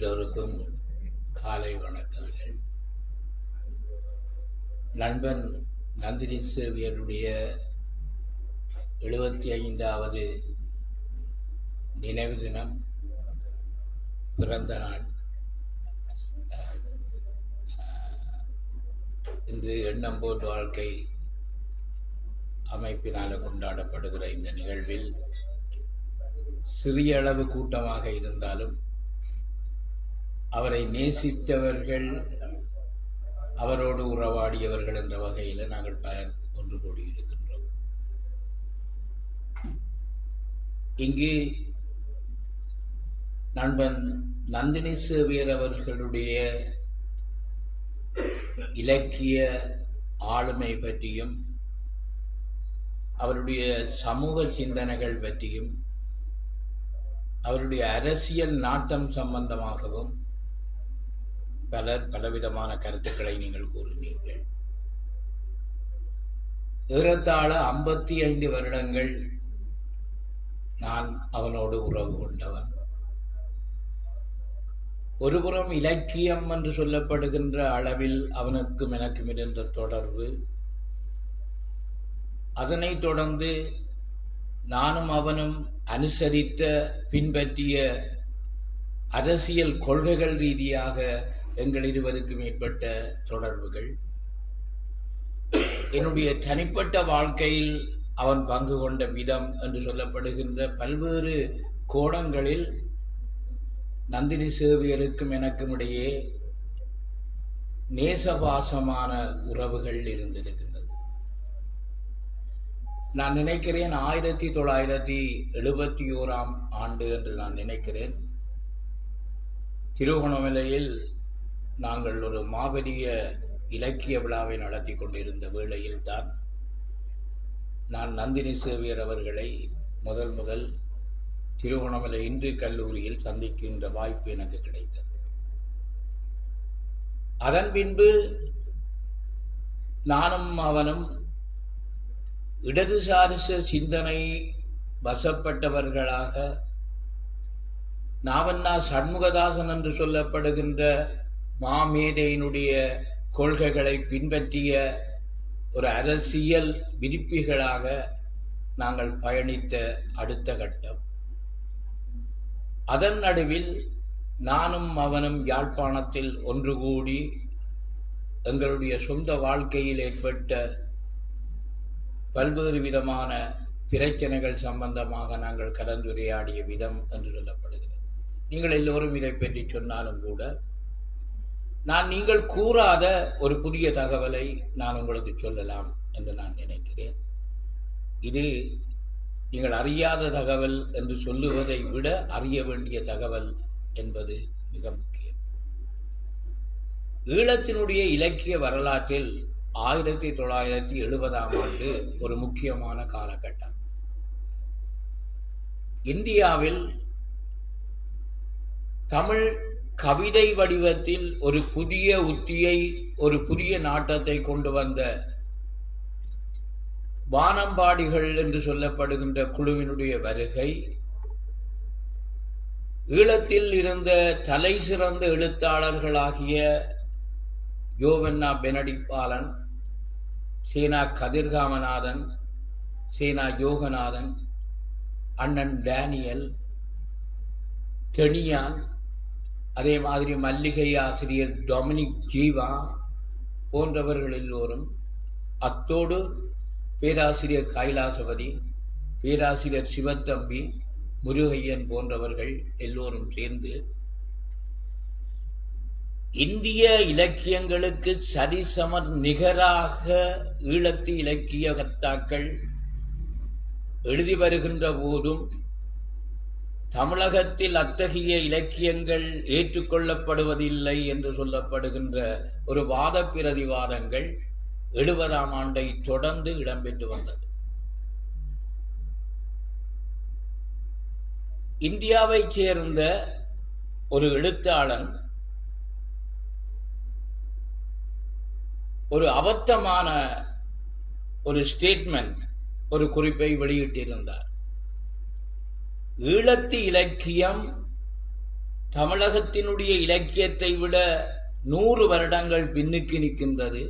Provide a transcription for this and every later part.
எல்லோருக்கும் காலை வணக்கங்கள். நண்பன் நந்தினி சேவியருடைய 75வது நினைவு தினம், பிறந்த நாள் இன்று எண்ணம் போன்ற வாழ்க்கை அமைப்பினால் கொண்டாடப்படுகிற இந்த நிகழ்வில் சிறிய அளவு கூட்டமாக இருந்தாலும் அவரை நேசித்தவர்கள், அவரோடு உறவாடியவர்கள் என்ற வகையில் நாங்கள் பலர் ஒன்று கூடியிருக்கின்றோம். இங்கு நண்பன் நந்தினி சேவியர் அவர்களுடைய இலக்கிய ஆளுமை பற்றியும் அவருடைய சமூக சிந்தனைகள் பற்றியும் அவருடைய அரசியல் நாட்டம் சம்பந்தமாகவும் பலர் பலவிதமான கருத்துக்களை நீங்கள் கூறினீர்கள். ஏறத்தாழ 55 வருடங்கள் நான் அவனோடு உறவு கொண்டவன். ஒருபுறம் இலக்கியம் என்று சொல்லப்படுகின்ற அளவில் அவனுக்கும் எனக்கும் இருந்த தொடர்பு, அதனைத் தொடர்ந்து நானும் அவனும் அனுசரித்த பின்பற்றிய அரசியல் கொள்கைகள் ரீதியாக எங்கள் இருவருக்கும் ஏற்பட்ட தொடர்புகள், என்னுடைய தனிப்பட்ட வாழ்க்கையில் அவன் பங்கு கொண்ட விதம் என்று சொல்லப்படுகின்ற பல்வேறு கோணங்களில் நந்தினி சேவியருக்கும் எனக்கும் இடையே நேசபாசமான உறவுகள் இருந்திருக்கின்றது. நான் நினைக்கிறேன் 1971 ஆண்டு என்று நான் நினைக்கிறேன். திருகோணமலையில் நாங்கள் ஒரு மாபெரிய இலக்கிய விழாவை நடத்தி கொண்டிருந்த வேளையில் தான் நான் நந்தினி சேவியர் அவர்களை முதல் திருகோணமலை இந்து கல்லூரியில் சந்திக்கின்ற வாய்ப்பு எனக்கு கிடைத்தது. அதன் பின்பு நானும் அவனும் இடதுசாரி சிந்தனை வசப்பட்டவர்களாக, நாவண்ணா சண்முகதாசன் என்று சொல்லப்படுகின்ற மாமேதையினுடைய கொள்கைகளை பின்பற்றிய ஒரு அரசியல் விருப்பிகளாக நாங்கள் பயணித்த அடுத்த கட்டம். அதன் நடுவில் நானும் அவனும் யாழ்ப்பாணத்தில் ஒன்று கூடி எங்களுடைய சொந்த வாழ்க்கையில் ஏற்பட்ட பல்வேறு விதமான பிரச்சனைகள் சம்பந்தமாக நாங்கள் கலந்துரையாடிய விதம் என்று சொல்லப்படுகிறது. நீங்கள் எல்லோரும் இதை பற்றி சொன்னாலும் கூட நீங்கள் கூறாத ஒரு புதிய தகவலை நான் உங்களுக்கு சொல்லலாம் என்று நான் நினைக்கிறேன். இது நீங்கள் அறியாத தகவல் என்று சொல்லுவதை விட அறிய வேண்டிய தகவல் என்பது மிக முக்கியம். ஈழத்தினுடைய இலக்கிய வரலாற்றில் 1970 ஆண்டு ஒரு முக்கியமான காலகட்டம். இந்தியாவில் தமிழ் கவிதை வடிவத்தில் ஒரு புதிய உத்தியை, ஒரு புதிய நாட்டத்தை கொண்டு வந்த வானம்பாடிகள் என்று சொல்லப்படுகின்ற குழுவினுடைய வருகை, ஈழத்தில் இருந்த தலை சிறந்த எழுத்தாளர்களாகிய யோவண்ணா பெனடிபாலன், சேனா கதிர்காமநாதன், சேனா யோகநாதன், அண்ணன் டேனியல், தெனியான், அதே மாதிரி மல்லிகை ஆசிரியர் டொமினிக் ஜீவா போன்றவர்கள் எல்லோரும், அத்தோடு பேராசிரியர் கைலாசபதி, பேராசிரியர் சிவத்தம்பி, முருகையன் போன்றவர்கள் எல்லோரும் சேர்ந்து இந்திய இலக்கியங்களுக்கு சரிசமர் நிகராக ஈழத்து இலக்கிய கர்த்தாக்கள் எழுதி வருகின்ற போதும் தமிழகத்தில் அத்தகைய இலக்கியங்கள் ஏற்றுக்கொள்ளப்படுவதில்லை என்று சொல்லப்படுகின்ற ஒரு வாத பிரதிவாதங்கள் 70ஆம் ஆண்டை தொடர்ந்து இடம்பெற்று வந்தது. இந்தியாவைச் சேர்ந்த ஒரு எழுத்தாளன் ஒரு அபத்தமான ஒரு ஸ்டேட்மெண்ட், ஒரு குறிப்பை வெளியிட்டிருந்தார். ஈழத்து இலக்கியம் தமிழகத்தினுடைய இலக்கியத்தை விட 100 வருடங்கள் பின்னுக்கு நிற்கின்றது.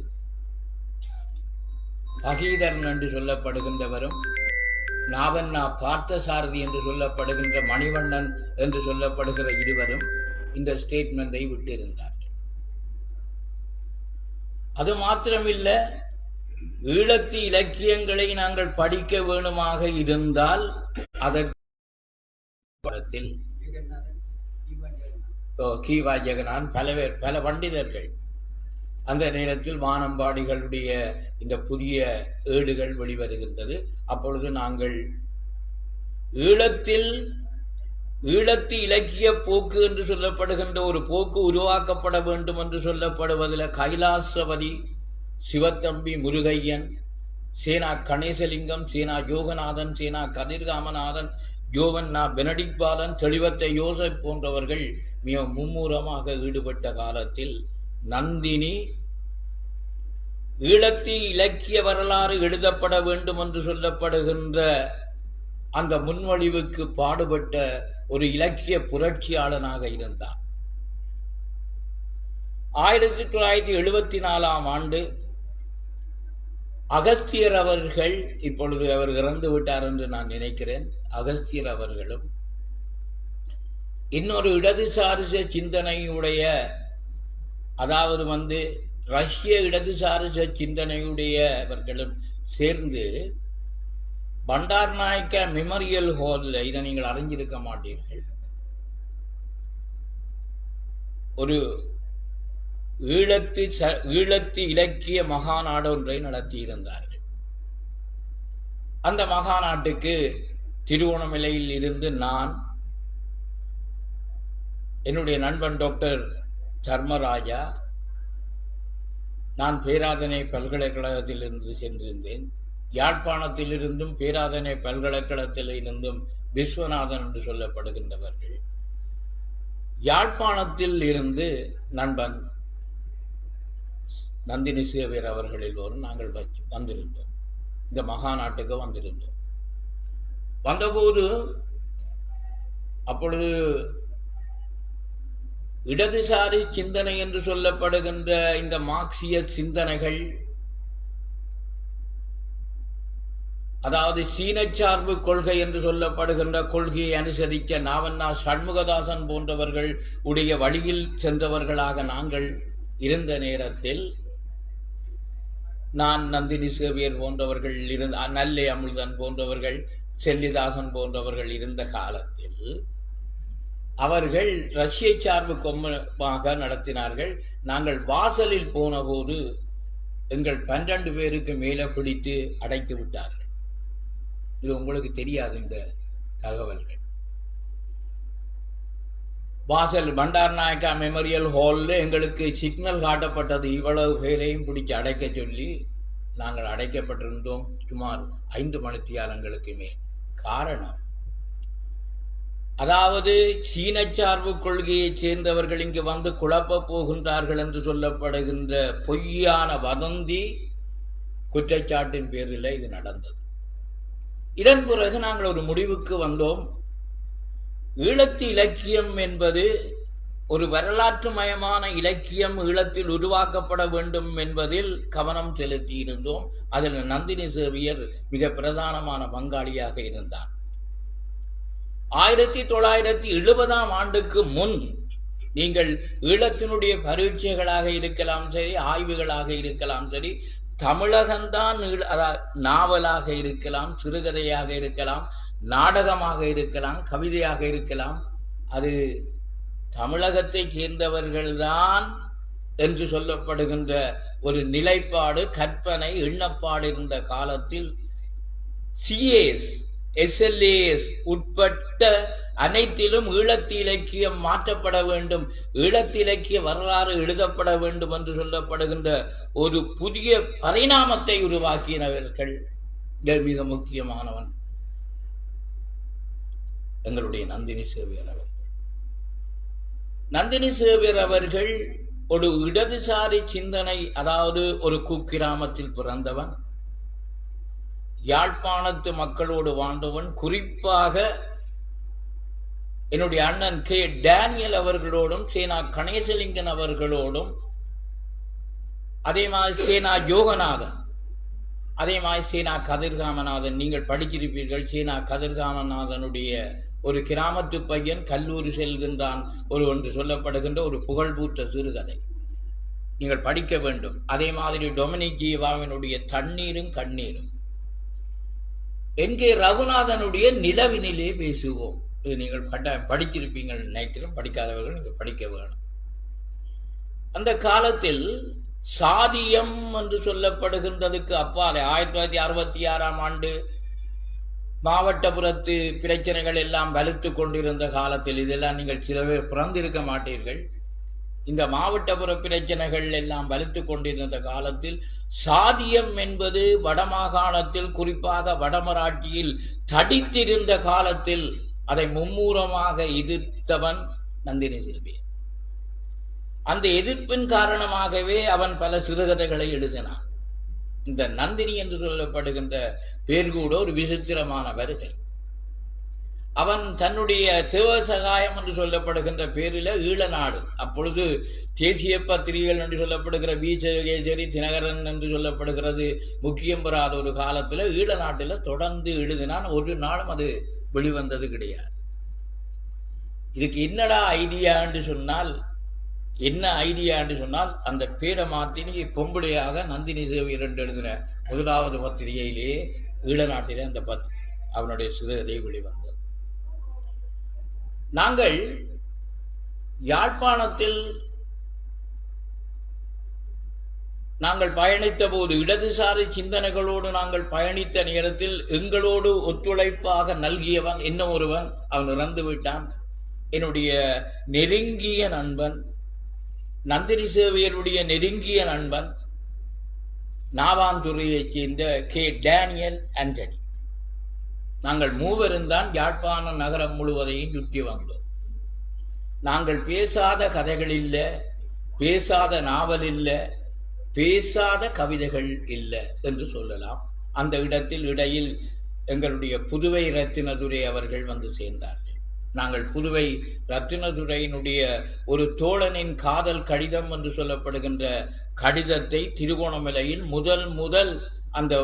பகீதரன் என்று சொல்லப்படுகின்றவரும் நாவண்ணா பார்த்தசாரதி என்று சொல்லப்படுகின்ற மணிவண்ணன் என்று சொல்லப்படுகிற இருவரும் இந்த ஸ்டேட்மெண்டை விட்டிருந்தார்கள். அது மாத்திரமில்ல, ஈழத்து இலக்கியங்களை நாங்கள் படிக்க வேணுமாக இருந்தால் அதற்கு கீவா ஜெகநாத் பல பண்டிதர்கள் அந்த நேரத்தில் வானம்பாடிகளுடைய இந்த புதிய ஏடுகள் வெளிவருகின்றது. அப்பொழுது நாங்கள் ஈழத்து இலக்கிய போக்கு என்று சொல்லப்படுகின்ற ஒரு போக்கு உருவாக்கப்பட வேண்டும் என்று சொல்லப்படுவதில் கைலாசபதி, சிவத்தம்பி முருகையன், சேனா கணேசலிங்கம், சேனா யோகநாதன், சேனா கதிர்காமநாதன், யோவன்னா பெனடிக் பாலன், தெளிவத்த யோசப் போன்றவர்கள் மிக மும்முரமாக ஈடுபட்ட காலத்தில் நந்தினி ஈழத்து இலக்கிய வரலாறு எழுதப்பட வேண்டும் என்று சொல்லப்படுகின்ற அந்த முன்மொழிவுக்கு பாடுபட்ட ஒரு இலக்கிய புரட்சியாளனாக இருந்தார். 1974ஆம் ஆண்டு அகஸ்தியர் அவர்கள், இப்பொழுது அவர் இறந்து விட்டார் என்று நான் நினைக்கிறேன், அகஸ்தியர் அவர்களும் இன்னொரு இடதுசாரி சிந்தனையுடைய, அதாவது ரஷ்ய இடதுசாரி சிந்தனையுடையவர்களும் சேர்ந்து பண்டார் நாயக்கா மெமோரியல் ஹாலில், இதை நீங்கள் அறிஞ்சிருக்க மாட்டீர்கள், ஒரு ஈழத்து இலக்கிய மகாநாடு ஒன்றை நடத்தியிருந்தார்கள். அந்த மகாநாட்டுக்கு திருவோணமலையில் இருந்து நான், என்னுடைய நண்பன் டாக்டர் தர்மராஜா, நான் பேராதனை பல்கலைக்கழகத்திலிருந்து சென்றிருந்தேன். யாழ்ப்பாணத்திலிருந்தும் பேராதனை பல்கலைக்கழகத்தில் இருந்தும் விஸ்வநாதன் என்று சொல்லப்படுகின்றவர்கள், யாழ்ப்பாணத்தில் இருந்து நண்பன் நந்தினி சேவியர் அவர்கள் எல்லோரும் நாங்கள் வந்திருந்தோம். இந்த மகாநாட்டுக்கு வந்திருந்தோம். வந்தபோது அப்பொழுது இடதுசாரி சிந்தனை என்று சொல்லப்படுகின்ற இந்த மார்க்சிய சிந்தனைகள், அதாவது சீனச்சார்பு கொள்கை என்று சொல்லப்படுகின்ற கொள்கையை அனுசரிக்க நாவண்ணா சண்முகதாசன் போன்றவர்கள் உடைய வழியில் சென்றவர்களாக நாங்கள் இருந்த நேரத்தில், நான் நந்தினி சேவியர் போன்றவர்கள் இருந்த, நல்லே அமிழ்தன் போன்றவர்கள், செல்லிதாசன் போன்றவர்கள் இருந்த காலத்தில் அவர்கள் ரஷ்ய சார்பு கொம்பமாக நடத்தினார்கள். நாங்கள் வாசலில் போன போது எங்கள் 12 பேருக்கு மேலே பிடித்து அடைத்து விட்டார்கள். இது உங்களுக்கு தெரியாது இந்த தகவல்கள். வாசல் பண்டார் நாயக்கா மெமோரியல் ஹாலில் எங்களுக்கு சிக்னல் காட்டப்பட்டது, இவ்வளவு பேரையும் பிடிச்சு அடைக்க சொல்லி. நாங்கள் அடைக்கப்பட்டிருந்தோம் சுமார் 5 மணித்தியாலங்களுக்கு மேல். காரணம், அதாவது சீனச்சார்பு கொள்கையைச் சேர்ந்தவர்கள் இங்கு வந்து குழப்ப போகின்றார்கள் என்று சொல்லப்படுகின்ற பொய்யான வதந்தி குற்றச்சாட்டின் பேரில் இது நடந்தது. இதன் பிறகு நாங்கள் ஒரு முடிவுக்கு வந்தோம். ஈழத்து இலக்கியம் என்பது ஒரு வரலாற்று மயமான இலக்கியம் ஈழத்தில் உருவாக்கப்பட வேண்டும் என்பதில் கவனம் செலுத்தி இருந்தோம். அதில் நந்தினி சேவியர் மிக பிரதானமான பங்காளியாக இருந்தார். 1970ஆம் ஆண்டுக்கு முன் நீங்கள் ஈழத்தினுடைய பரீட்சைகளாக இருக்கலாம் சரி, ஆய்வுகளாக இருக்கலாம் சரி, தமிழகம்தான் நாவலாக இருக்கலாம், சிறுகதையாக இருக்கலாம், நாடகமாக இருக்கலாம், கவிதையாக இருக்கலாம், அது தமிழகத்தை சேர்ந்தவர்கள்தான் என்று சொல்லப்படுகின்ற ஒரு நிலைப்பாடு, கற்பனை, எண்ணப்பாடு இருந்த காலத்தில் CAS SLAS உட்பட்ட அனைத்திலும் ஈழத்து இலக்கியம் மாற்றப்பட வேண்டும், ஈழத்து இலக்கிய வரலாறு எழுதப்பட வேண்டும் என்று சொல்லப்படுகின்ற ஒரு புதிய பரிணாமத்தை உருவாக்கினவர்கள் மிக முக்கியமானவன் எங்களுடைய நந்தினி சேவியர் அவர்கள். நந்தினி சேவியர் அவர்கள் ஒரு இடதுசாரி சிந்தனை, அதாவது ஒரு குக்கிராமத்தில் பிறந்தவன், யாழ்ப்பாணத்து மக்களோடு வாழ்ந்தவன், குறிப்பாக என்னுடைய அண்ணன் கே டேனியல் அவர்களோடும் சேனா கணேசலிங்கன் அவர்களோடும் அதே மாதிரி சேனா யோகநாதன் அதே மாதிரி சேனா கதிர்காமநாதன் நீங்கள் படிச்சிருப்பீர்கள். சேனா கதிர்காமநாதனுடைய ஒரு கிராமத்து பையன் கல்லூரி செல்கின்றான் ஒரு ஒன்று சொல்லப்படுகின்ற ஒரு புகழ்பூத்த சிறுகதை நீங்கள் படிக்க வேண்டும். அதே மாதிரி டொமினிக் ஜீவாவினுடைய தண்ணீரும் கண்ணீரும், என்கே ரகுநாதனுடைய நிலவினிலே பேசுவோம். இது நீங்கள் படிச்சிருப்பீங்கள் நினைக்கிறோம். படிக்காதவர்கள் நீங்கள் படிக்க வேணும். அந்த காலத்தில் சாதியம் என்று சொல்லப்படுகின்றதுக்கு அப்பாலே 1966ஆம் ஆண்டு மாவட்டபுரத்து பிரச்சனைகள் எல்லாம் வலுத்து கொண்டிருந்த காலத்தில், இதெல்லாம் நீங்கள் சில பேர் பிறந்திருக்க மாட்டீர்கள், இந்த மாவட்டபுர பிரச்சனைகள் எல்லாம் வலுத்து கொண்டிருந்த காலத்தில் சாதியம் என்பது வடமாகாணத்தில் குறிப்பாக வடமராட்சியில் தடித்திருந்த காலத்தில் அதை மும்மூரமாக எதிர்த்தவன் நந்தினி சிறுவியர். அந்த எதிர்ப்பின் காரணமாகவே அவன் பல சிறுகதைகளை எழுதினான். இந்த நந்தினி என்று சொல்லப்படுகின்ற பேர் கூட ஒரு விசித்திரமான வருகை. அவன் தன்னுடைய தேவசகாயம் என்று சொல்லப்படுகின்ற பேரில் ஈழநாடு, அப்பொழுது தேசிய பத்திரிகைகள் என்று சொல்லப்படுகிற வீச்சரி தினகரன் என்று சொல்லப்படுகிறது முக்கியம் பெறாத ஒரு காலத்தில் ஈழநாட்டில் தொடர்ந்து எழுதினான். ஒரு நாளும் அது வெளிவந்தது கிடையாது. இதுக்கு என்னடா ஐடியா என்று சொன்னால், என்ன ஐடியா என்று சொன்னால், அந்த பேரை மாத்தினி பொம்பளையாக நந்தினி சேவியர் என்று எழுதின முதலாவது பத்திரிகையிலேயே ஈழநாட்டிலே அந்த அவனுடைய சிறுகதை வெளிவந்தது. நாங்கள் யாழ்ப்பாணத்தில் நாங்கள் பயணித்த போது, இடதுசாரி சிந்தனைகளோடு நாங்கள் பயணித்த நேரத்தில் எங்களோடு ஒத்துழைப்பாக நல்கியவன் என்ன ஒருவன், அவன் இறந்து விட்டான். என்னுடைய நெருங்கிய நண்பன், நந்தினி சேவியருடைய நெருங்கிய நண்பன், நாவாந்துறையைச் சேர்ந்த கே டேனியல் ஆண்டனி. நாங்கள் மூவரும் தான் யாழ்ப்பாண நகரம் முழுவதையும் சுற்றி வந்தோம். நாங்கள் பேசாத கதைகள் இல்லை, பேசாத நாவல் இல்லை, பேசாத கவிதைகள் இல்லை என்று சொல்லலாம். அந்த இடத்தில் இடையில் எங்களுடைய புதுவை ரத்தினதுரை அவர்கள் வந்து சேர்ந்தார்கள். நாங்கள் புதுவை ரத்தினதுரையினுடைய ஒரு தோழனின் காதல் கடிதம் என்று சொல்லப்படுகின்ற கடிதத்தை திருகோணமலையில் முதல் அந்த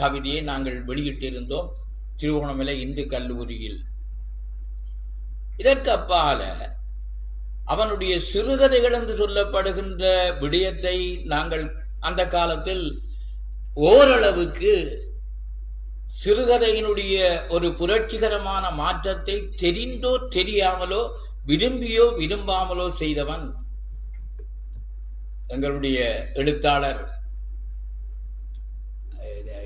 கவிதையை நாங்கள் வெளியிட்டிருந்தோம், திருகோணமலை இந்து கல்லூரியில். இதற்கு அப்பால அவனுடைய சிறுகதைகள் என்று சொல்லப்படுகின்ற விடயத்தை நாங்கள் அந்த காலத்தில் ஓரளவுக்கு சிறுகதையினுடைய ஒரு புரட்சிகரமான மாற்றத்தை தெரிந்தோ தெரியாமலோ விரும்பியோ விரும்பாமலோ செய்தவன் எங்களுடைய எழுத்தாளர்.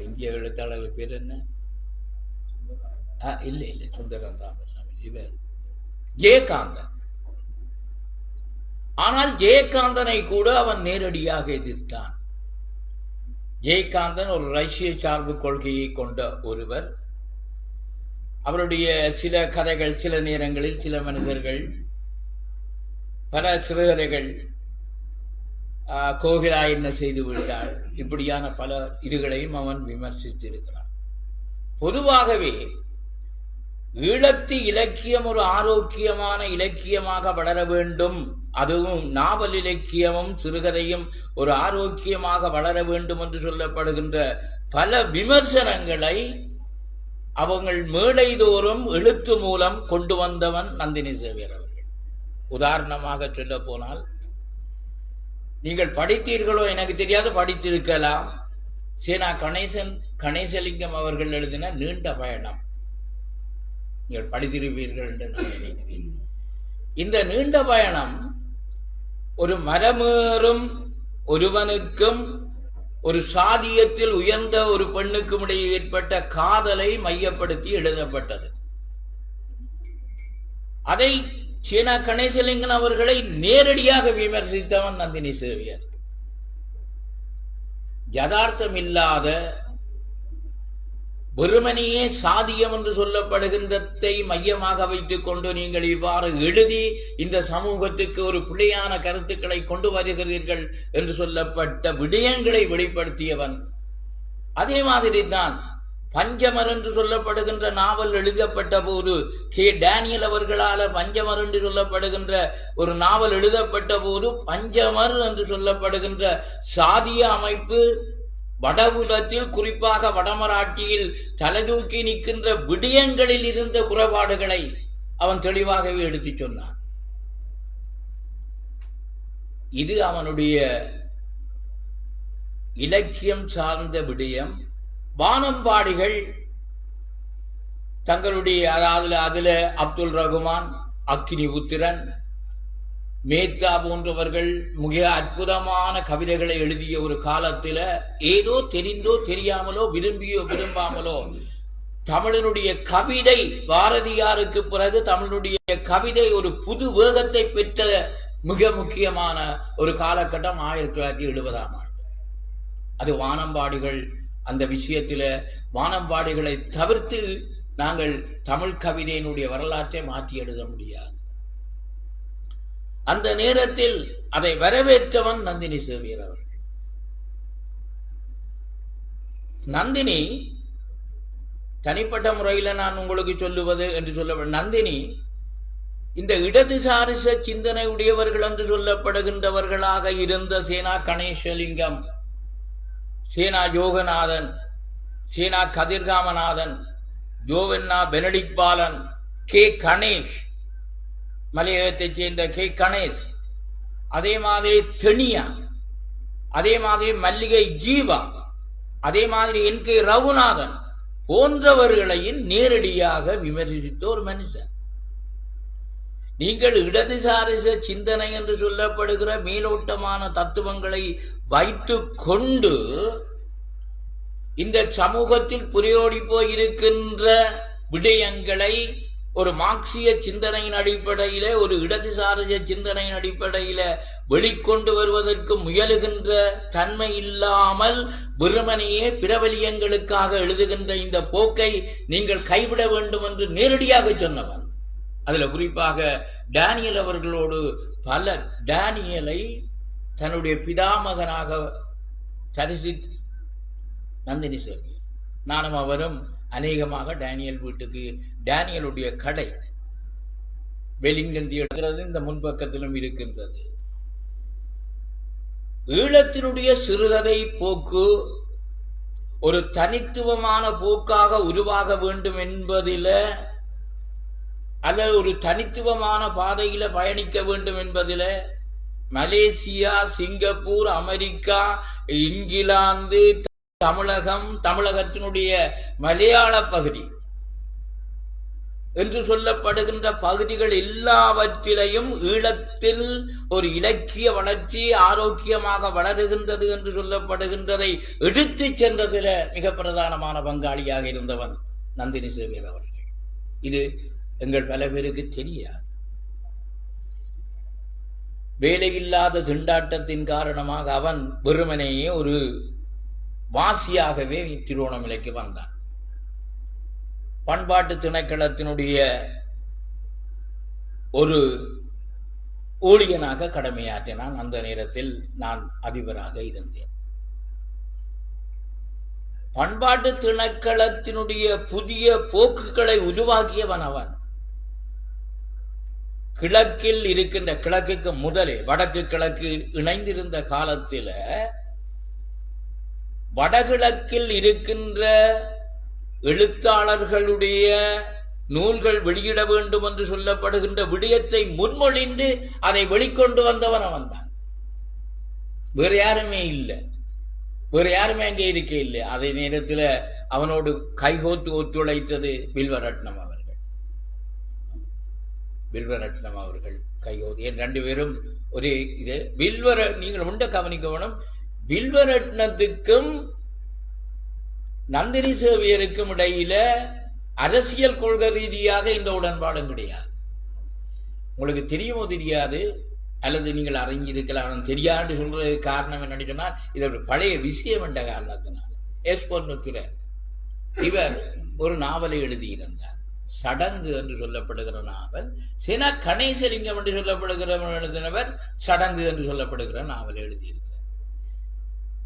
இந்திய எழுத்தாளர் பேர் என்ன? இல்லை சுந்தரன் ராமசாமி, இவர் ஜெயகாந்தன். ஆனால் ஜெயகாந்தனை கூட அவன் நேரடியாக எதிர்த்தான். ஜெயகாந்தன் ஒரு ரஷ்ய சார்பு கொள்கையை கொண்ட ஒருவர். அவருடைய சில கதைகள், சில நேரங்களில் சில மனிதர்கள், பல சிறுகதைகள், கோகிலா என்ன செய்து விட்டாள், இப்படியான பல இதுகளையும் அவன் விமர்சித்திருக்கிறான். பொதுவாகவே ஈழத்து இலக்கியம் ஒரு ஆரோக்கியமான இலக்கியமாக வளர வேண்டும், அதுவும் நாவல் இலக்கியமும் சிறுகதையும் ஒரு ஆரோக்கியமாக வளர வேண்டும் என்று சொல்லப்படுகின்ற பல விமர்சனங்களை அவங்கள் மேடைதோறும் எழுத்து மூலம் கொண்டு வந்தவன் நந்தினி சேவியர் அவர்கள். உதாரணமாக சொல்ல போனால், நீங்கள் படித்தீர்களோ எனக்கு தெரியாது, படித்திருக்கலாம், சேனா கணேசலிங்கம் அவர்கள் எழுதின நீண்ட பயணம் நீங்கள் படித்திருப்பீர்கள் என்று நான் நினைக்கிறேன். இந்த நீண்ட பயணம் ஒரு மரமேறும் ஒருவனுக்கும் ஒரு சாதியத்தில் உயர்ந்த ஒரு பெண்ணுக்கும் இடையே ஏற்பட்ட காதலை மையப்படுத்தி எழுதப்பட்டது. அதை சேனா கணேசலிங்கன் அவர்களை நேரடியாக விமர்சித்தவன் நந்தினி சேவியர். யதார்த்தம் இல்லாத வெறுமனையே சாதியம் என்று சொல்லப்படுகின்றதை மையமாக வைத்துக் கொண்டு நீங்கள் இவ்வாறு எழுதி இந்த சமூகத்துக்கு ஒரு பிழையான கருத்துக்களை கொண்டு வருகிறீர்கள் என்று சொல்லப்பட்ட விடயங்களை வெளிப்படுத்தியவன். அதே மாதிரி தான் பஞ்சமர் என்று சொல்லப்படுகின்ற நாவல் எழுதப்பட்ட போது கே டேனியல் அவர்களால் பஞ்சமர் என்று சொல்லப்படுகின்ற ஒரு நாவல் எழுதப்பட்ட போது பஞ்சமர் என்று சொல்லப்படுகின்ற சாதிய அமைப்பு வடபுலத்தில் குறிப்பாக வடமராட்சியில் தலைதூக்கி நிற்கின்ற விடயங்களில் இருந்த குறைபாடுகளை அவன் தெளிவாகவே எடுத்துச் சொன்னான். இது அவனுடைய இலக்கியம் சார்ந்த விடயம். வானம்பாடிகள் தங்களுடைய அதுல அப்துல் ரகுமான், அக்கினிபுத்திரன், மேத்தா போன்றவர்கள் மிக அற்புதமான கவிதைகளை எழுதிய ஒரு காலத்துல ஏதோ தெரிந்தோ தெரியாமலோ விரும்பியோ விரும்பாமலோ தமிழனுடைய கவிதை பாரதியாருக்கு பிறகு தமிழனுடைய கவிதை ஒரு புது வேகத்தை பெற்ற மிக முக்கியமான ஒரு காலகட்டம் 1970ஆம் ஆண்டு. அது வானம்பாடிகள். அந்த விஷயத்தில வானம்பாடிகளை தவிர்த்து நாங்கள் தமிழ் கவிதையினுடைய வரலாற்றை மாற்றி எழுத முடியாது. அந்த நேரத்தில் அதை வரவேற்றவன் நந்தினி சேவியர் அவர்கள். நந்தினி தனிப்பட்ட முறையில் நான் உங்களுக்கு சொல்லுவது என்று சொல்ல, நந்தினி இந்த இடதுசாரிச சிந்தனை உடையவர்கள் என்று சொல்லப்படுகின்றவர்களாக இருந்த சேனா கணேசலிங்கம், சேனா யோகநாதன், சேனா கதிர்காமநாதன், ஜோவென்னா பெனடிக் பாலன், கே கணேஷ், மலையகத்தைச் சேர்ந்த கே கணேஷ், அதே மாதிரி தெனியா, அதே மாதிரி மல்லிகை ஜீவா, அதே மாதிரி என் கே ரகுநாதன் போன்றவர்களையும் நேரடியாக விமர்சித்த ஒரு மனுஷன். நீங்கள் இடதுசாரிச சிந்தனை என்று சொல்லப்படுகிற மேலோட்டமான தத்துவங்களை வைத்துக் கொண்டு இந்த சமூகத்தில் புரியோடி போயிருக்கின்ற விடயங்களை ஒரு மார்க்சிய சிந்தனையின் அடிப்படையில, ஒரு இடதுசாரிச சிந்தனையின் அடிப்படையில வெளிக்கொண்டு வருவதற்கு முயலுகின்ற தன்மை இல்லாமல் வெறுமனையே பிரபலியங்களுக்காக எழுதுகின்ற இந்த போக்கை நீங்கள் கைவிட வேண்டும் என்று நேரடியாக சொன்னவன். அதுல குறிப்பாக டேனியல் அவர்களோடு பல டேனியலை தன்னுடைய பிதாமகனாக தரிசித்து நந்தினி சேவியர், நானும் அவரும் அநேகமாக டேனியல் வீட்டுக்கு, டேனியலுடைய கடை வெலிங்டன் தியேட்டர் இந்த முன்பக்கத்திலும் இருக்கின்றது. ஈழத்தினுடைய சிறுகதை போக்கு ஒரு தனித்துவமான போக்காக உருவாக வேண்டும் என்பதில, அல்லது ஒரு தனித்துவமான பாதையில பயணிக்க வேண்டும் என்பதில மலேசியா, சிங்கப்பூர், அமெரிக்கா, இங்கிலாந்து, தமிழகம், தமிழகத்தினுடைய மலையாள பகுதி என்று சொல்லப்படுகின்ற பகுதிகள் எல்லாவற்றிலையும் ஈழத்தில் ஒரு இலக்கிய வளர்ச்சி ஆரோக்கியமாக வளருகின்றது என்று சொல்லப்படுகின்றதை எடுத்துச் சென்றதில் மிக பிரதானமான பங்காளியாக இருந்தவன் நந்தினி சேவியர் அவர்கள். இது எங்கள் பல பேருக்கு தெரியாது. வேலையில்லாத திண்டாட்டத்தின் காரணமாக அவன் வெறுமனையே ஒரு வாசியாகவே திருவோணமலைக்கு வந்தான். பண்பாட்டு திணைக்களத்தினுடைய ஒரு ஊழியனாக கடமையாற்றினான். அந்த நேரத்தில் நான் அதிபராக இருந்தேன். பண்பாட்டு திணைக்களத்தினுடைய புதிய போக்குகளை உருவாக்கியவன் அவன். கிழக்கில் இருக்கின்ற, கிழக்குக்கு முதலே வடக்கு கிழக்கு இணைந்திருந்த காலத்தில் வடகிழக்கில் இருக்கின்ற எழுத்தாளர்களுடைய நூல்கள் வெளியிட வேண்டும் என்று சொல்லப்படுகின்ற விடயத்தை முன்மொழிந்து அதை வெளிக்கொண்டு வந்தவன் அவன் தான். வேறு யாருமே இல்லை, வேறு யாருமே அங்கே இருக்க இல்லை. அதே நேரத்தில் அவனோடு கைகோத்து ஒத்துழைத்தது வில்வரட்னம் அவர்கள். வில்வரட்னம் அவர்கள் கைகோத்து, ரெண்டு பேரும் ஒரே இது. நீங்கள் உண்ட கவனிக்க வேணும், வில்வரட்னத்துக்கும் நந்தினி சேவியருக்கும் இடையில அரசியல் கொள்கை ரீதியாக இந்த உடன்பாடும் கிடையாது. உங்களுக்கு தெரியுமோ தெரியாது, அல்லது நீங்கள் அறிஞ்சிருக்கலாம், தெரியாது சொல்றதுக்கு காரணம் என்னன்னு சொன்னால், இது ஒரு பழைய விஷயம் என்ற காரணத்தினால். எஸ் பொன்னுத்துறை இவர் ஒரு நாவலை எழுதியிருந்தார், சடங்கு என்று சொல்லப்படுகிற நாவல். சேனா கணேசலிங்கம் என்று சொல்லப்படுகிற எழுதினவர் சடங்கு என்று சொல்லப்படுகிற நாவலை எழுதியிருக்கிறார்.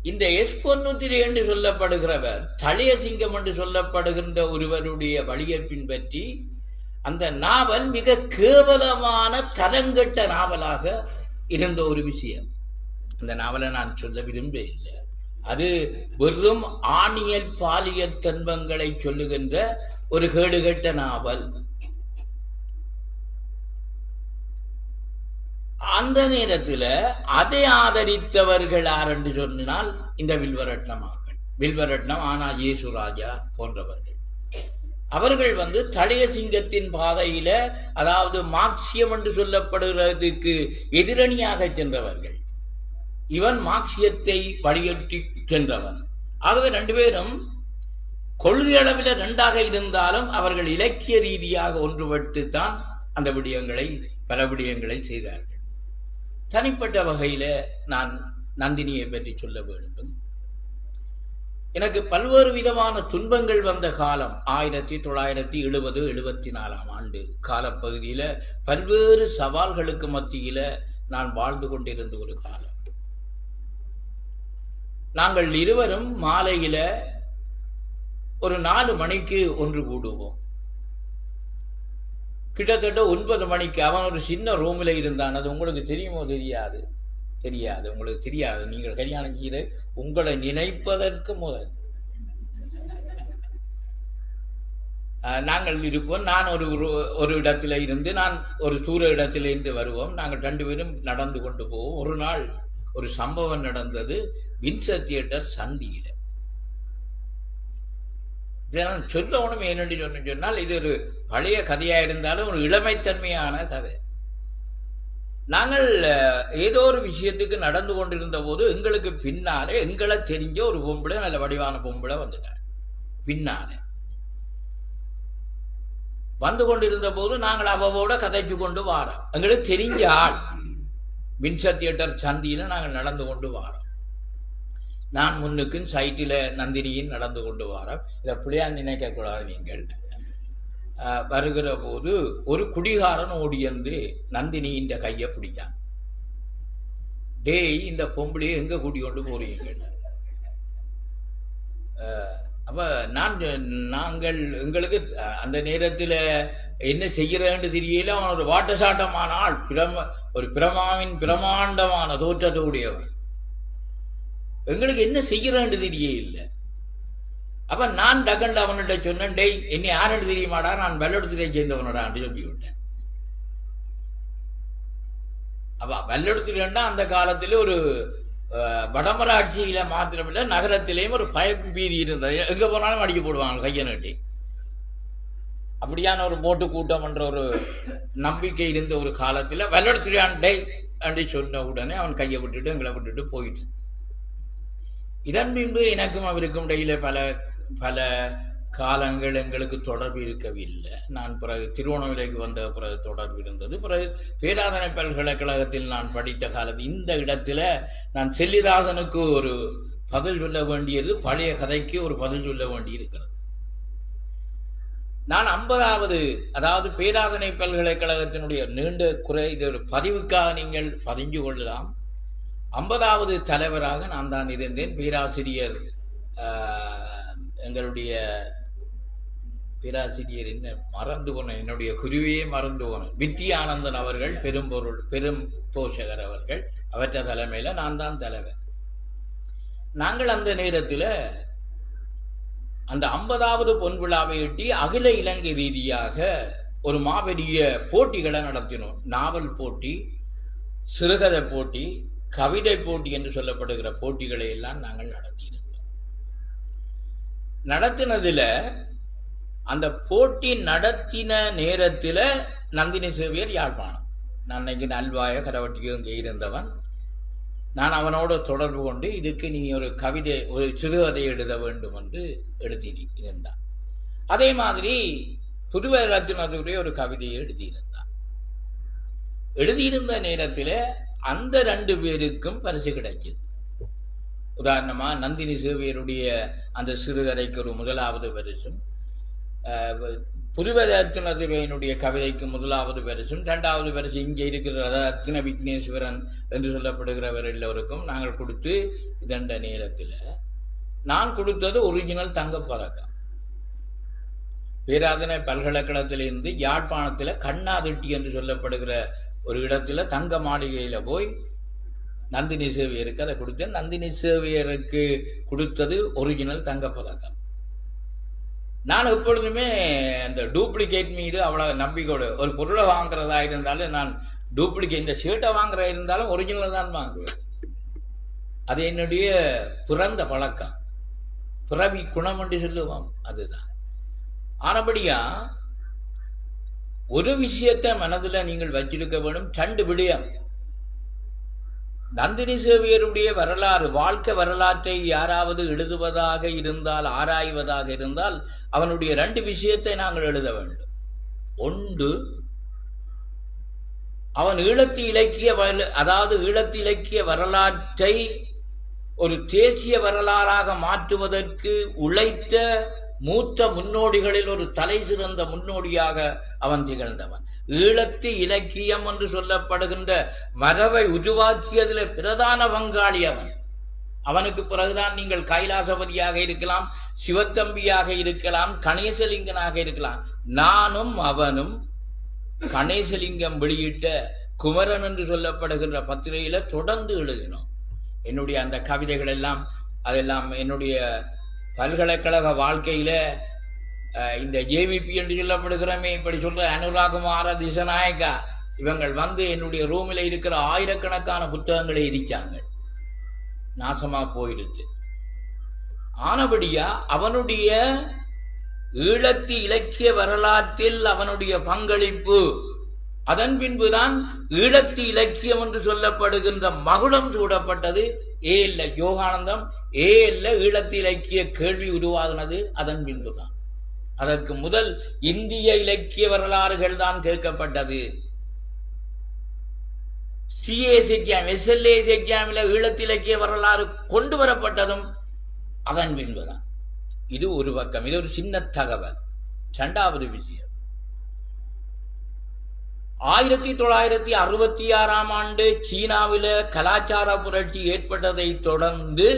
இந்த எஸ்பொன்னுத்திரை என்று சொல்லப்படுகிறவர் தளியசிங்கம் என்று சொல்லப்படுகின்ற ஒருவருடைய வழியை பின்பற்றி அந்த நாவல் மிக கேவலமான தரங்கெட்ட நாவலாக இருந்த ஒரு விஷயம். அந்த நாவலை நான் சொல்ல விரும்ப இல்லை. அது வெறும் ஆணியல் பாலியல் துன்பங்களை சொல்லுகின்ற ஒரு கேடுகட்ட நாவல். அந்த நேரத்தில் அதை ஆதரித்தவர்கள் யார் என்று சொன்னால் இந்த வில்வரட்னம் ஆனா இயேசுராஜா போன்றவர்கள். அவர்கள் தளியசிங்கத்தின் பாதையில, அதாவது மார்க்சியம் என்று சொல்லப்படுகிறதுக்கு எதிரணியாக சென்றவர்கள். இவன் மார்க்சியத்தை வழியொட்டி சென்றவன். ஆகவே ரெண்டு பேரும் கொள்கை அளவில் ரெண்டாக இருந்தாலும் அவர்கள் இலக்கிய ரீதியாக ஒன்றுபட்டுத்தான் அந்த பல விடயங்களை செய்தார்கள். தனிப்பட்ட வகையில நான் நந்தினியை பற்றி சொல்ல வேண்டும். எனக்கு பல்வேறு விதமான துன்பங்கள் வந்த காலம் 1970-74 ஆண்டு காலப்பகுதியில பல்வேறு சவால்களுக்கு மத்தியில நான் வாழ்ந்து கொண்டிருந்த ஒரு காலம். நாங்கள் இருவரும் மாலையில ஒரு 4 மணிக்கு ஒன்று கூடுவோம். கிட்டத்தட்ட 9 மணிக்கு அவன் ஒரு சின்ன ரூமில் இருந்தான். அது உங்களுக்கு தெரியுமோ? தெரியாது. உங்களுக்கு தெரியாது. நீங்கள் கல்யாணம் செய்து உங்களை நினைப்பதற்கு முதல் நாங்கள் இருப்போம். நான் ஒரு இடத்துல இருந்து, நான் ஒரு தூர இடத்துல இருந்து வருவோம். நாங்கள் 2 பேரும் நடந்து கொண்டு போவோம். ஒரு நாள் ஒரு சம்பவம் நடந்தது வின்சர் தியேட்டர் சந்தியில. நான் சொல்லணும் என்னென்று சொன்னால், இது ஒரு பழைய கதையா இருந்தாலும் ஒரு இளமைத்தன்மையான கதை. நாங்கள் ஏதோ ஒரு விஷயத்துக்கு நடந்து கொண்டிருந்த போது எங்களுக்கு பின்னாலே எங்களை தெரிஞ்ச ஒரு பொம்பளை, நல்ல வடிவான பொம்பளை வந்துட்டார். பின்னாலே வந்து கொண்டிருந்த போது நாங்கள் அவவோட கதைச்சு கொண்டு வாரோம். எங்களுக்கு தெரிஞ்ச ஆள். வின்சர் தியேட்டர் சந்தியில நாங்கள் நடந்து கொண்டு வாரோம். நான் முன்னுக்கு சைட்டில் நந்தினியின் நடந்து கொண்டு வாரோம். இதை பிள்ளையா நினைக்க கூடாது. நீங்கள் வருகிற போது ஒரு குடிகாரன் ஓடியந்து நந்தினியின் கையை பிடிச்சான். டேய், இந்த பொம்பளையை எங்க கூட்டி கொண்டு போறீங்க? அப்ப நாங்கள் எங்களுக்கு அந்த நேரத்தில் என்ன செய்யறேன்னு தெரியல. அவன் ஒரு வாட்டசாட்டமான ஆள், ஒரு பிரமாண்டமான தோற்றத்தை உடையவன். எங்களுக்கு என்ன செய்யறேன்னு தெரிய இல்லை. அப்ப நான் டக்கண்டு அவன்கிட்ட சொன்னேன், டேய் என்ன யாருன்னு தெரியுமாடா, நான் வெள்ளெடுத்துறை சேர்ந்தவனடான்னு சொல்லி விட்டேன். அப்ப வெள்ளெடுத்துறைன்னா அந்த காலத்துல ஒரு வடமராட்சியில மாத்திரமில்லை, நகரத்திலேயும் ஒரு பயம் பீதி இருந்தது. எங்க போனாலும் அடிக்க போடுவாங்க கையை நட்டி. அப்படியான ஒரு போட்டு கூட்டம் என்ற ஒரு நம்பிக்கை இருந்த ஒரு காலத்துல வெள்ளெடுத்துறையான் டேய் அப்படி சொன்ன உடனே அவன் கையை விட்டுட்டு எங்களை விட்டுட்டு போயிட்டு. இதன் பின்பு எனக்கும் அவருக்கும் இடையில பல காலங்கள் எங்களுக்கு தொடர்பு இருக்கவில்லை. நான் பிறகு திருவண்ணாமலைக்கு வந்த பிறகு தொடர்பு இருந்தது. பிறகு பேராதனை பல்கலைக்கழகத்தில் நான் படித்த காலத்தில் இந்த இடத்துல நான் செல்லிதாசனுக்கு ஒரு பதில் சொல்ல வேண்டியது, பழைய கதைக்கு ஒரு பதில் சொல்ல வேண்டி இருக்கிறது. நான் 50வது, அதாவது பேராதனை பல்கலைக்கழகத்தினுடைய நீண்ட குறை, இது ஒரு பதிவுக்காக நீங்கள் பதிஞ்சு கொள்ளலாம். 50வது தலைவராக நான் தான் இருந்தேன். பேராசிரியர் எங்களுடைய பேராசிரியர் என்ன மறந்து போனேன், என்னுடைய குருவையே மறந்து போனேன், வித்யானந்தன் அவர்கள், பெரும் போஷகர் அவர்கள், அவற்ற தலைமையில நான் தான் தலைவர். நாங்கள் அந்த நேரத்தில் அந்த 50வது பொன் விழாவையொட்டி அகில இலங்கை ரீதியாக ஒரு மாபெரிய போட்டிகளை நடத்தினோம். நாவல் போட்டி, சிறுகதை போட்டி, கவிதை போட்டி என்று சொல்லப்படுகிற போட்டிகளை எல்லாம் நாங்கள் நடத்தினதுல அந்த போட்டி நடத்தின நேரத்தில் நந்தினி சேவியர் யாழ்ப்பாணம், நான் இன்னைக்கு நல்வாய கரவட்டியோ இங்கே இருந்தவன். நான் அவனோட தொடர்பு கொண்டு இதுக்கு நீ ஒரு கவிதை, ஒரு சிறுகதை எழுத வேண்டும் என்று இருந்தான். அதே மாதிரி புதுவை ரத்தினத்துடைய ஒரு கவிதையை எழுதியிருந்த நேரத்தில் அந்த 2 பேருக்கும் பரிசு கிடைச்சது. உதாரணமா நந்தினி சேவியருடைய அந்த சிறுகதைக்கு ஒரு 1வது பரிசும், புதுவரத்தினுடைய கவிதைக்கு முதலாவது பரிசும் இரண்டாவது பரிசு இங்கே இருக்கிற ரத்ன விக்னேஸ்வரன் என்று சொல்லப்படுகிறவர் எல்லோருக்கும் நாங்கள் கொடுத்து இதண்ட நேரத்தில் நான் கொடுத்தது ஒரிஜினல் தங்கப்பதக்கம். பேராதனை பல்கலைக்கழகத்திலிருந்து யாழ்ப்பாணத்தில் கண்ணாதிட்டி என்று சொல்லப்படுகிற ஒரு இடத்துல தங்க மாளிகையில போய் நந்தினி சேவியருக்கு அதை கொடுத்தேன். நந்தினி சேவியருக்கு கொடுத்தது ஒரிஜினல் தங்கப்பதக்கம். நான் எப்பொழுதுமே அந்த டூப்ளிகேட் மீது அவ்வளவு நம்பிக்கையோடு ஒரு பொருளை வாங்குறதா இருந்தாலும் நான் டூப்ளிகேட் இந்த ஷர்ட்டை வாங்குறதா இருந்தாலும் ஒரிஜினல் தான் வாங்குவேன். அது என்னுடைய பிறந்த பழக்கம், பிறவி குணம் என்று சொல்லுவோம். அதுதான். ஆனபடியா ஒரு விஷயத்தை மனதில் நீங்கள் வச்சிருக்க வேண்டும். 2 விடயம். நந்தினி சேவியருடைய வரலாறு, வாழ்க்கை வரலாற்றை யாராவது எழுதுவதாக இருந்தால், ஆராய்வதாக இருந்தால் அவனுடைய 2 விஷயத்தை நாங்கள் எழுத வேண்டும். ஒன்று, அவன் ஈழத்து இலக்கிய அதாவது ஈழத்து இலக்கிய வரலாற்றை ஒரு தேசிய வரலாறாக மாற்றுவதற்கு உழைத்த மூத்த முன்னோடிகளில் ஒரு தலை சிறந்த முன்னோடியாக அவன் திகழ்ந்தவன். ஈழத்து இலக்கியம் என்று சொல்லப்படுகின்ற மரபை உருவாக்கியதில் பிரதான பங்காளி அவன். அவனுக்கு பிறகுதான் நீங்கள் கைலாசபதியாக இருக்கலாம், சிவத்தம்பியாக இருக்கலாம், கணேசலிங்கனாக இருக்கலாம். நானும் அவனும் கணேசலிங்கம் வெளியிட்ட குமரன் என்று சொல்லப்படுகின்ற பத்திரிகையில தொடர்ந்து எழுதினோம். என்னுடைய அந்த கவிதைகள் எல்லாம் அதெல்லாம் என்னுடைய பல்கலைக்கழக வாழ்க்கையில இந்த ஜேவிபி என்று சொல்லப்படுகிறமே, இப்படி சொல்ற அனுராகுமார திசநாயக்கா இவங்கள் வந்து என்னுடைய ரூமில் இருக்கிற ஆயிரக்கணக்கான புத்தகங்களை எரிச்சாங்க. நாசமா போயிடுச்சு. ஆனபடியா அவனுடைய ஈழத்து இலக்கிய வரலாற்றில் அவனுடைய பங்களிப்பு, அதன் பின்புதான் ஈழத்து இலக்கியம் என்று சொல்லப்படுகின்ற மகுடம் சூடப்பட்டது. ஏல்ல யோகானந்தம், ஏல்ல ஈழத்து இலக்கிய கேள்வி உருவாகினது அதன் பின்புதான். அதற்கு முதல் இந்திய இலக்கிய வரலாறுகள் தான் கேட்கப்பட்டது. சிஏஎஸ் எக்ஸாம், எஸ்எல்ஏஎஸ் எக்ஸாமில் ஈழத்து இலக்கிய வரலாறு கொண்டு வரப்பட்டதும் அதன் பின்புதான். இது ஒரு பக்கம். இது ஒரு சின்ன தகவல். 2வது விஷயம், 1966ஆம் ஆண்டு சீனாவில கலாச்சார புரட்சி ஏற்பட்டதை தொடர்ந்து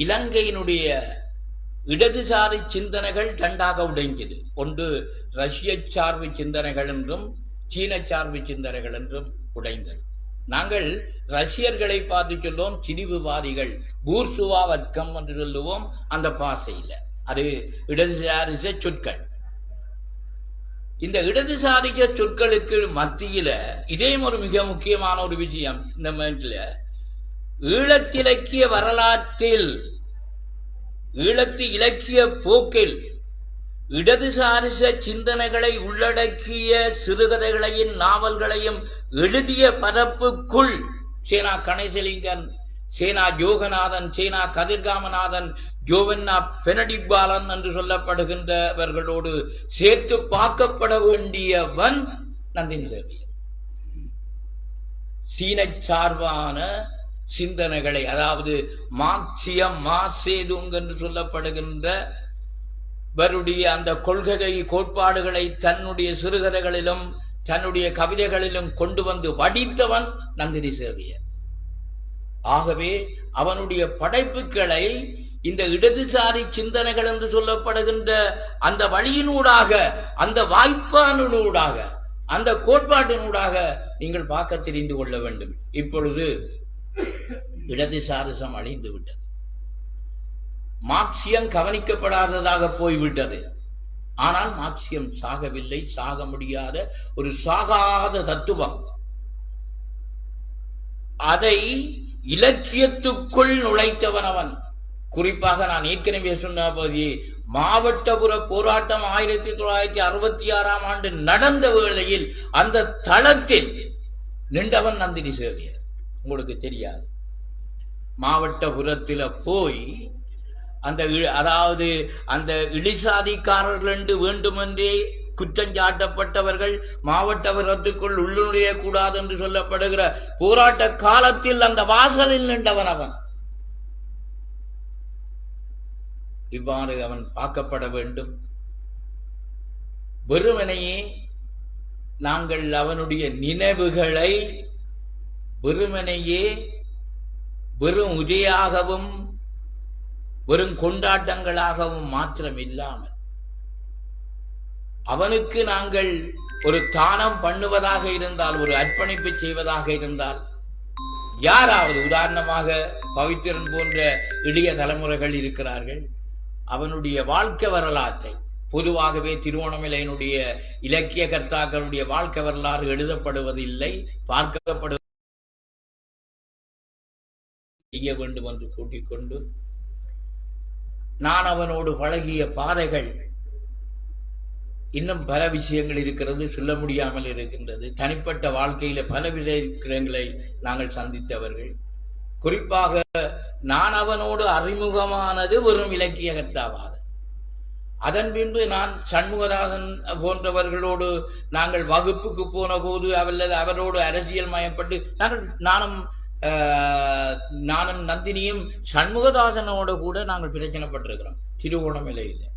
இலங்கையினுடைய இடதுசாரி சிந்தனைகள் 2ஆக உடைஞ்சது. ஒன்று ரஷ்ய சார்பு சிந்தனைகள் என்றும் சீன சார்பு சிந்தனைகள் என்றும் உடைந்தது. நாங்கள் ரஷ்யர்களை பார்த்து சொல்லுவோம் திரிவுவாதிகள், பூர்சுவா வர்க்கம் என்று சொல்லுவோம். அந்த பாசையில் அது இடதுசாரிச சொற்கள். இந்த இடதுசாரிக சொற்களுக்கு மத்தியில இதே ஒரு மிக முக்கியமான ஒரு விஷயம். இந்த மாதிரி ஈழத்திலக்கிய வரலாற்றில், ஈழத்து இலக்கிய போக்கில் இடதுசாரிச சிந்தனைகளை உள்ளடக்கிய சிறுகதைகளையும் நாவல்களையும் எழுதிய பரப்புக்குள் சேனா கணேசலிங்கன், சேனா ஜோகநாதன், சேனா கதிர்காமநாதன், ஜோவன்னா பெனடிபாலன் என்று சொல்லப்படுகின்றவர்களோடு சேர்த்து பார்க்கப்பட வேண்டியவன் நந்தினி சேவியர். சீன சார்பான சிந்தனைகளை, அதாவது மார்க்சியம், மாசேதுங் என்று சொல்லப்படுகின்ற அவருடைய அந்த கொள்கை கோட்பாடுகளை தன்னுடைய சிறுகதைகளிலும் தன்னுடைய கவிதைகளிலும் கொண்டு வந்து வடித்தவன் நந்தினி சேவியர். ஆகவே அவனுடைய படைப்புகளை இந்த இடதுசாரி சிந்தனைகள் என்று சொல்லப்படுகின்ற அந்த வழியினூடாக, அந்த வாய்ப்பானூடாக, அந்த கோட்பாட்டினூடாக நீங்கள் பார்க்க தெரிந்து கொள்ள வேண்டும். இப்பொழுது இடதுசாரிசம் அழிந்து விட்டது. மார்க்சியம் கவனிக்கப்படாததாக போய்விட்டது. ஆனால் மார்க்சியம் சாகவில்லை, சாக முடியாத ஒரு சாகாத தத்துவம். அதை இலக்கியத்துக்குள் நுழைத்தவன் அவன். குறிப்பாக நான் ஏற்கனவே சொன்ன போது மாவட்டபுர போராட்டம் 1966ஆம் ஆண்டு நடந்த வேளையில் அந்த தளத்தில் நின்றவன் நந்தினி சேவியர். உங்களுக்கு தெரியாது, மாவட்டபுரத்தில் போய் அந்த அதாவது அந்த இழிசாதிக்காரர்கள் என்று வேண்டுமென்றே குற்றஞ்சாட்டப்பட்டவர்கள் மாவட்டபுரத்துக்குள் உள்ளுடைய கூடாது என்று சொல்லப்படுகிற போராட்ட காலத்தில் அந்த வாசலில் நின்றவன் அவன். இவ்வாறு அவன் பார்க்கப்பட வேண்டும். வெறுமனையே நாங்கள் அவனுடைய நினைவுகளை வெறுமனையே வெறும் உரையாகவும் வெறும் கொண்டாட்டங்களாகவும் மாத்திரம் இல்லாமல் அவனுக்கு நாங்கள் ஒரு தானம் பண்ணுவதாக இருந்தால், ஒரு அர்ப்பணிப்பு செய்வதாக இருந்தால், யாராவது உதாரணமாக பவித்திரன் போன்ற இளைய தலைமுறைகள் இருக்கிறார்கள், அவனுடைய வாழ்க்கை வரலாற்றை பொதுவாகவே திருவோணமலையினுடைய இலக்கிய கர்த்தாக்களுடைய வாழ்க்கை வரலாறு எழுதப்படுவதில்லை, பார்க்கப்படுவது செய்ய வேண்டும் என்று கூட்டிக் கொண்டு நான் அவனோடு பழகிய பாதைகள் இன்னும் பல விஷயங்கள் இருக்கிறது, சொல்ல முடியாமல் இருக்கின்றது. தனிப்பட்ட வாழ்க்கையில பல விதங்களை நாங்கள் சந்தித்தவர்கள். குறிப்பாக நான் அவனோடு அறிமுகமானது ஒரு இலக்கிய கர்த்தாவாக. அதன் பின்பு நான் சண்முகதாசன் போன்றவர்களோடு நாங்கள் வகுப்புக்கு போன போது அவரோடு அரசியல் மயப்பட்டு நானும் நந்தினியும் சண்முகதாசனோட கூட நாங்கள் பிரச்சனைப்பட்டிருக்கிறோம். திருவோணமலையில்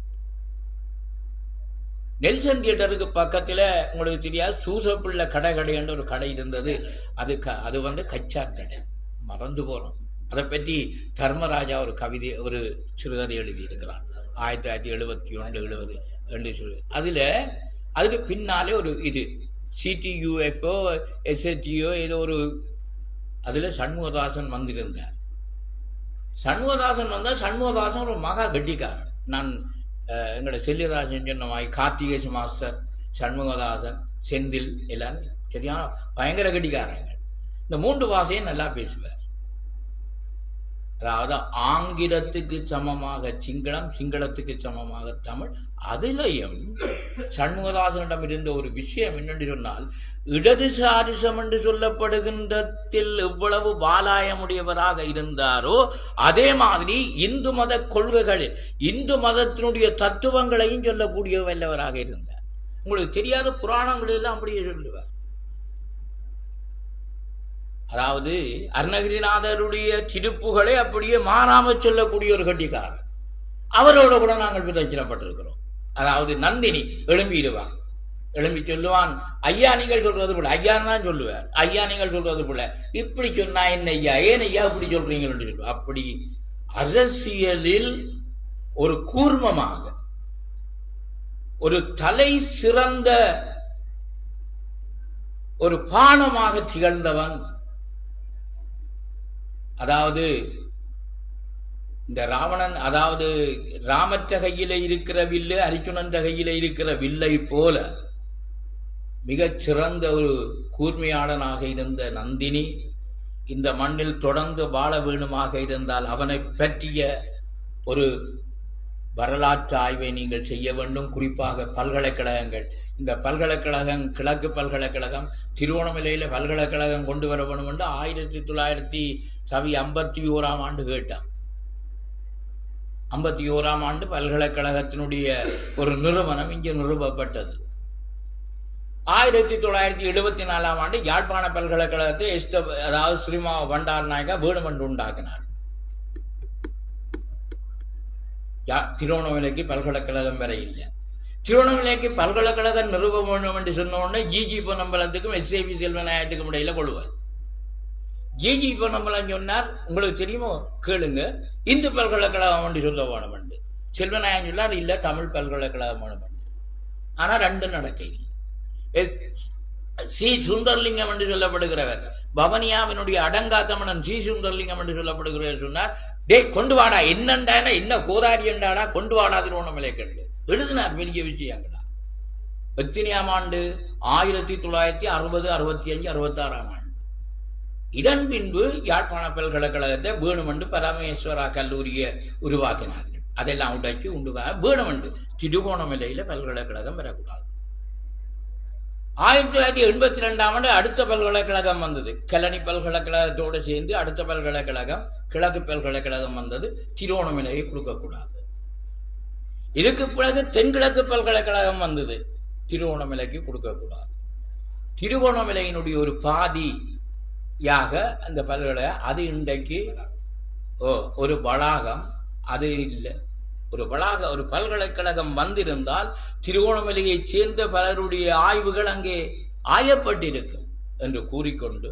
நெல்சன் தியேட்டருக்கு பக்கத்துல உங்களுக்கு தெரியாது சூசப்பிள்ளை கடைன்ற ஒரு கடை இருந்தது. அது கச்சார் கடை, மறந்து போறோம். அதை பற்றி தர்மராஜா ஒரு கவிதை, ஒரு சிறுகதை எழுதியிருக்கிறான் 1971-70 என்று சொல்லி. அதுக்கு பின்னாலே ஒரு இது CTUFO SHGO ஏதோ ஒரு அதுல சண்முகதாசன் வந்திருந்தார். சண்முகதாசன் ஒரு மகா கட்டிக்காரன். நான் எங்களோட செல்லிராஜன் சொன்ன மாதிரி கார்த்திகேஷ் மாஸ்டர், சண்முகதாசன், செந்தில் எல்லாம் சரியான பயங்கர கட்டிக்காரங்க. இந்த 3 பாஷையும் நல்லா பேசுவார். அதாவது ஆங்கிலத்துக்கு சமமாக சிங்களம், சிங்களத்துக்கு சமமாக தமிழ். அதிலையும் சண்முகதாசனிடம் இருந்த ஒரு விஷயம் என்னென்று சொன்னால், இடதுசாரிசம் என்று சொல்லப்படுகின்றதில் எவ்வளவு பாலாயமுடையவராக இருந்தாரோ அதே மாதிரி இந்து மத கொள்கைகள், இந்து மதத்தினுடைய தத்துவங்களையும் சொல்லக்கூடிய வல்லவராக இருந்தார். உங்களுக்கு தெரியாத புராணங்களெல்லாம் அப்படியே சொல்லுவார். அதாவது அருணகிரிநாதருடைய திருப்புகளை அப்படியே மாறாமல் சொல்லக்கூடிய ஒரு கட்டிக்காரர். அவரோட கூட நாங்கள் பிரச்சனைப்பட்டிருக்கிறோம். அதாவது நந்தினி எழும்பிடுவான், எழும்பி சொல்லுவான், ஐயா நீங்கள் சொல்றது போல, ஐயா தான் சொல்லுவார், ஐயா நீங்கள் சொல்றது போல, இப்படி சொன்னா என்ன ஐயா, ஏன் ஐயா இப்படி சொல்றீங்கன்னு சொல்லுவார். அப்படி அரசியலில் ஒரு கூர்மமாக, ஒரு தலை சிறந்த ஒரு பானமாக திகழ்ந்தவன். அதாவது இந்த ராவணன், அதாவது ராமற்ற கையில இருக்கிற வில்லு அரிச்சுனன் கையில இருக்கிற வில்லை போல மிகச் சிறந்த ஒரு கூர்மையாளனாக இருந்த நந்தினி இந்த மண்ணில் தொடர்ந்து வாழ வேணுமாக இருந்தால் அவனை பற்றிய ஒரு வரலாற்று ஆய்வை நீங்கள் செய்ய வேண்டும். குறிப்பாக பல்கலைக்கழகங்கள், இந்த பல்கலைக்கழகம், கிழக்கு பல்கலைக்கழகம், திருவோணமலையில பல்கலைக்கழகம் கொண்டு வர வேண்டும் என்று 1951ஆம் ஆண்டு கேட்டான். 51ஆம் ஆண்டு பல்கலைக்கழகத்தினுடைய ஒரு நிறுவனம் இங்கே நிறுவப்பட்டது. 1974ஆம் ஆண்டு யாழ்ப்பாண பல்கலைக்கழகத்தை அதாவது ஸ்ரீமா பண்டார் நாயகா வேணுமென்று உண்டாக்கினார். திருவண்ணாமலைக்கு பல்கலைக்கழகம் வரை இல்லை. திருவண்ணாமலைக்கு பல்கலைக்கழகம் நிறுவ வேண்டும் என்று சொன்ன உடனே ஜிஜி பொன்னம்பலத்துக்கும் SAB செல்வநாயகத்துக்கும் இடையில கொள்வார். ஜிஜி பொன்னம்பலம் சொன்னார், உங்களுக்கு தெரியுமோ கேளுங்க, இந்து பல்கலைக்கழகம் என்று சொல்ல வேணும் என்று. செல்வநாயகன் சொன்னார், இல்ல தமிழ் பல்கலைக்கழகம் வேணும் என்று. ஆனா ரெண்டும் நடக்கையில் சி சுந்தர்லிங்கம் என்று சொல்லப்படுகிறவர், பவனியாவினுடைய அடங்காத்தமனன் சி சுந்தர்லிங்கம் என்று சொல்லப்படுகிறவர் சொன்னார், டே கொண்டு வாடா, என்னண்டானா என்ன கோதாரி என்றாடா, கொண்டு வாடா திருவண்ணாமலை கண்டு எழுதினார். பெரிய விஷயங்களா. எத்தனையாம் ஆண்டு? 1960, 65, 66ஆம் ஆண்டு. இதன் பின்பு யாழ்ப்பாண பல்கலைக்கழகத்தை வேணுமென்று பரமேஸ்வரா கல்லூரியை உருவாக்கினார்கள். அதெல்லாம் உடைச்சு உண்டுவாக வேணுமென்று திருவோணமலையில பல்கலைக்கழகம் வரக்கூடாது. 1982ஆம் ஆண்டு அடுத்த பல்கலைக்கழகம் வந்தது. கல்லணை பல்கலைக்கழகத்தோடு சேர்ந்து அடுத்த பல்கலைக்கழகம் கிழக்கு பல்கலைக்கழகம் வந்தது. திருவோணமலையை கொடுக்கக்கூடாது. இதுக்கு பிறகு தென்கிழக்கு பல்கலைக்கழகம் வந்தது. திருவோணமலைக்கு கொடுக்கக்கூடாது. திருவோணமலையினுடைய ஒரு பாதியாக அந்த பல்கலைக்கழகம், அது இன்றைக்கு ஒரு வளாகம், அது இல்லை. ஒரு பல்கலைக்கழகம் வந்திருந்தால் திருகோணமலையைச் சேர்ந்த பலருடைய ஆய்வுகள் அங்கே ஆயப்பட்டிருக்கும் என்று கூறிக்கொண்டு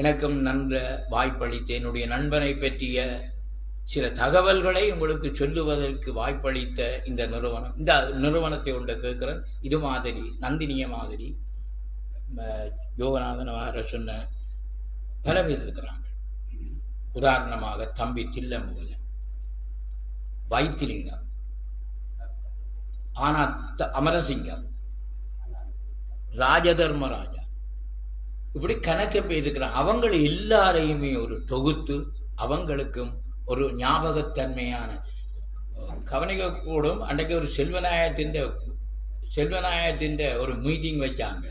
எனக்கும் நன்ற வாய்ப்பளித்த என்னுடைய நண்பனை பற்றிய சில தகவல்களை உங்களுக்கு சொல்லுவதற்கு வாய்ப்பளித்த இந்த நிறுவனத்தை ஒன்று கேட்கிறேன். இது மாதிரி நந்தினிய மாதிரி யோகநாதன் வார சொன்ன பல பேர் இருக்கிறாங்க. உதாரணமாக தம்பி தில்லமுகல, வைத்திலிங்கம், ஆனா அமரசிங்கம், ராஜதர்மராஜா, இப்படி கணக்க பேர் இருக்கிறாங்க. அவங்க எல்லாரையுமே ஒரு தொகுத்து அவங்களுக்கும் ஒரு ஞாபகத்தன்மையான கவனிக்கக்கூடும். அன்றைக்கு ஒரு செல்வநாயகத்தின் ஒரு மீட்டிங் வச்சாங்க.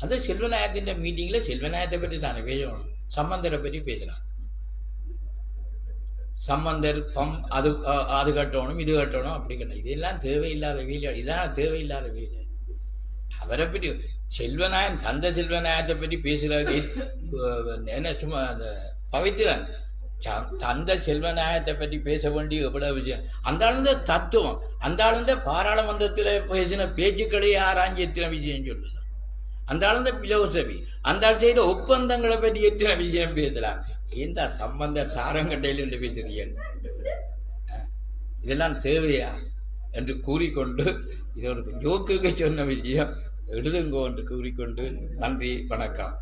அந்த செல்வநாயகத்தின் மீட்டிங்ல செல்வநாயகத்தை பற்றி தானே பேசணும், சம்பந்தரை பற்றி பேசுறாங்க. சம்பந்தர் அது கட்டணும் இது கட்டணும் அப்படி கட்டணும், இதெல்லாம் தேவையில்லாத வேலை, இதான் தேவையில்லாத வேலை. அவரை பற்றி செல்வநாயகன் தந்த செல்வநாயகத்தை பற்றி பேசுறாங்க. என்ன சும்மா அந்த பவித்திரன் தந்த செல்வநாயகத்தை பற்றி பேச வேண்டிய எவ்வளவு விஷயம். அந்த ஆளுந்த தத்துவம், அந்த ஆளுந்த பாராளுமன்றத்தில் பேசின பேச்சுக்களையே ஆராய்ச்சி எத்தனை விஷயம் சொல்லுது. அந்த ஆளுந்த பிலோசபி, அந்த ஆள் செய்த ஒப்பந்தங்களை பற்றி எத்தனை விஷயம் பேசலாம். இந்த சம்பந்த சாரங்கட்டையில் என்று பேசுறீர்கள், இதெல்லாம் தேவையா என்று கூறிக்கொண்டு இது ஒரு ஜோக்குக்கு சொன்ன விஷயம் எழுதுங்கோ என்று கூறிக்கொண்டு நன்றி, வணக்கம்.